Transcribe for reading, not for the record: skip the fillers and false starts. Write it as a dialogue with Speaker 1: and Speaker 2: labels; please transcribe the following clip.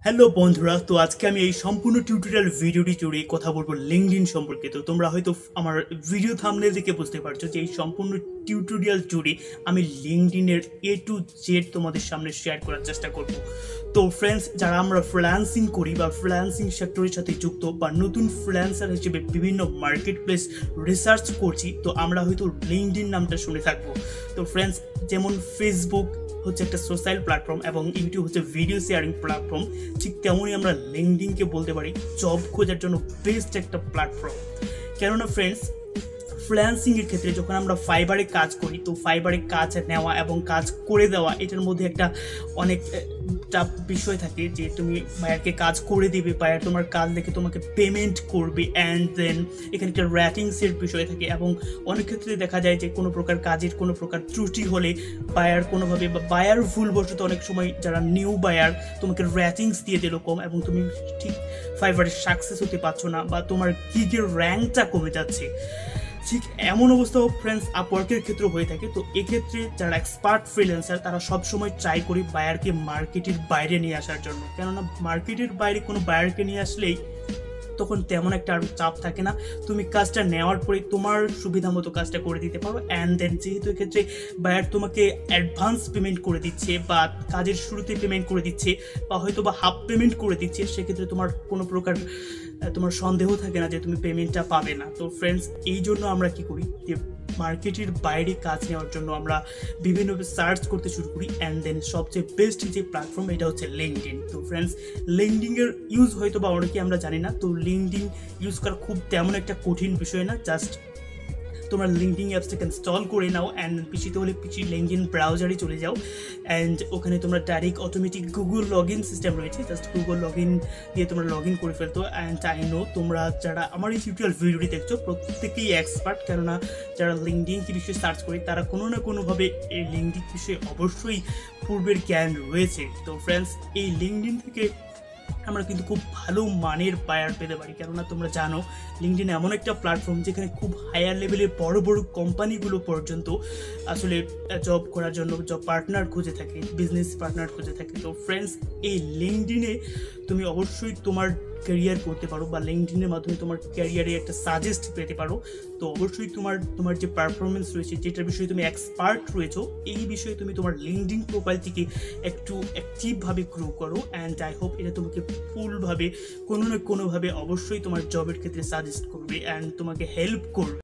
Speaker 1: Hello বন্ধুরা, তো আজকে আমি এই সম্পূর্ণ টিউটোরিয়াল ভিডিওটি জুড়ে কথা বলবো লিঙ্কডইন সম্পর্কে। তো তোমরা হয়তো আমার ভিডিও থাম্বনেল দেখে বুঝতে পারছো যে এই সম্পূর্ণ টিউটোরিয়াল জুড়ে আমি লিঙ্কডইনের এ টু জেড তোমাদের সামনে শেয়ার করার চেষ্টা করব। তো ফ্রেন্ডস, যারা আমরা ফ্রিল্যান্সিং করি বা ফ্রিল্যান্সিং সেক্টরের সাথে যুক্ত বা নতুন ফ্রিল্যান্সার হিসেবে বিভিন্ন মার্কেট প্লেস রিসার্চ করছি, তো আমরা হয়তো লিঙ্কডইন নামটা শুনে থাকবো। তো ফ্রেন্ডস, যেমন ফেসবুক হচ্ছে একটা সোশ্যাল প্ল্যাটফর্ম এবং ইউটিউব হচ্ছে ভিডিও শেয়ারিং প্ল্যাটফর্ম, ঠিক তেমনই আমরা লিঙ্কডইনকে বলতে পারি জব খোঁজার জন্য বেস্ট একটা প্ল্যাটফর্ম। কেননা ফ্রেন্ডস, ফ্রিল্যান্সিংয়ের ক্ষেত্রে যখন আমরা ফাইবারে কাজ করি, তো ফাইবারে কাজ নেওয়া এবং কাজ করে দেওয়া এটার মধ্যে একটা অনেকটা বিষয় থাকে যে তুমি বায়ারকে কাজ করে দিবে, বায়ার তোমার কাজ দেখে তোমাকে পেমেন্ট করবে, অ্যান্ড দেন এখানে একটা র্যাটিংসের বিষয় থাকে। এবং অনেক ক্ষেত্রে দেখা যায় যে কোনো প্রকার কাজের কোনো প্রকার ত্রুটি হলে বায়ার কোনোভাবে বা বায়ার ভুলবশত অনেক সময় যারা নিউ বায়ার তোমাকে র্যাটিংস দিয়ে দিল কম এবং তুমি ঠিক ফাইবারে সাকসেস হতে পারছো না বা তোমার গিগের র্যাঙ্কটা কমে যাচ্ছে। ঠিক এমন অবস্থাও ফ্রেন্ডস আপওয়ার্কের ক্ষেত্রে হয়ে থাকে। তো এক্ষেত্রে যারা এক্সপার্ট ফ্রিল্যান্সার তারা সবসময় ট্রাই করি বায়ারকে মার্কেটের বাইরে নিয়ে আসার জন্য, কেননা মার্কেটের বাইরে কোনো বায়ারকে নিয়ে আসলেই তখন তেমন একটা আর চাপ থাকে না, তুমি কাজটা নেওয়ার পরে তোমার সুবিধা মতো কাজটা করে দিতে পারো। অ্যান্ড দেন যেহেতু এক্ষেত্রে বায়ার তোমাকে অ্যাডভান্স পেমেন্ট করে দিচ্ছে বা কাজের শুরুতে পেমেন্ট করে দিচ্ছে বা হয়তো বা হাফ পেমেন্ট করে দিচ্ছে, সেক্ষেত্রে তোমার কোনো প্রকার তোমার সন্দেহ থাকে না যে তুমি পেমেন্টটা পাবে না। তো ফ্রেন্ডস, এই জন্য আমরা কি করি যে মার্কেটের বাইরে কাজ নেওয়ার জন্য আমরা বিভিন্নভাবে সার্চ করতে শুরু করি। অ্যান্ড দেন সবচেয়ে বেস্ট যে প্ল্যাটফর্ম এটা হচ্ছে লিঙ্কডইন। তো ফ্রেন্ডস, লিঙ্কডইনের ইউজ হয়তো বা অনেকে আমরা জানি না। তো লিঙ্কডইন ইউজ করা খুব তেমন একটা কঠিন বিষয় না, জাস্ট তোমার লিঙ্কডইন অ্যাপসটাকে ইনস্টল করে নাও, অ্যান্ড পিসিতে হলে পিসি লিঙ্কডইন ব্রাউজারে চলে যাও, অ্যান্ড ওখানে তোমরা direct automatic Google log in system রয়েছে, জাস্ট গুগল লগ ইন দিয়ে তোমরা লগ ইন করে ফেলতো। অ্যান্ড আই নো তোমরা যারা আমার এই টিউটোরিয়াল ভিডিওটি দেখছো প্রত্যেকেই এক্সপার্ট, কেননা যারা লিঙ্কডইন কি বিষয়ে সার্চ করে তারা কোনো না কোনোভাবে এই লিঙ্কডইন বিষয়ে অবশ্যই পূর্বের জ্ঞান রয়েছে। তো ফ্রেন্ডস, এই লিঙ্কডইন থেকে আমরা কিন্তু খুব ভালো মানের বায়ার পেতে পারি, কেননা তোমরা জানো লিঙ্কডইন এমন একটা প্ল্যাটফর্ম যেখানে খুব হায়ার লেভেলের বড় বড় কোম্পানিগুলো পর্যন্ত আসলে জব করার জন্য জব পার্টনার খুঁজে থাকে, বিজনেস পার্টনার খুঁজে থাকে। তো ফ্রেন্ডস, এই লিঙ্কডইনে তুমি অবশ্যই তোমার ক্যারিয়ার করতে পারো বা লিঙ্কডইনের মাধ্যমে তোমার ক্যারিয়ারে একটা সাজেস্ট পেতে পারো। তো অবশ্যই তোমার যে পারফরমেন্স রয়েছে, যেটার বিষয়ে তুমি এক্সপার্ট রয়েছো, এই বিষয়ে তুমি তোমার লিঙ্কডইন প্রোফাইল থেকে একটু অ্যাক্টিভভাবে গ্রো করো। অ্যান্ড আই হোপ এটা তোমাকে ফুলভাবে কোনো না কোনোভাবে অবশ্যই তোমার জবের ক্ষেত্রে সাজেস্ট করবে অ্যান্ড তোমাকে হেল্প করবে।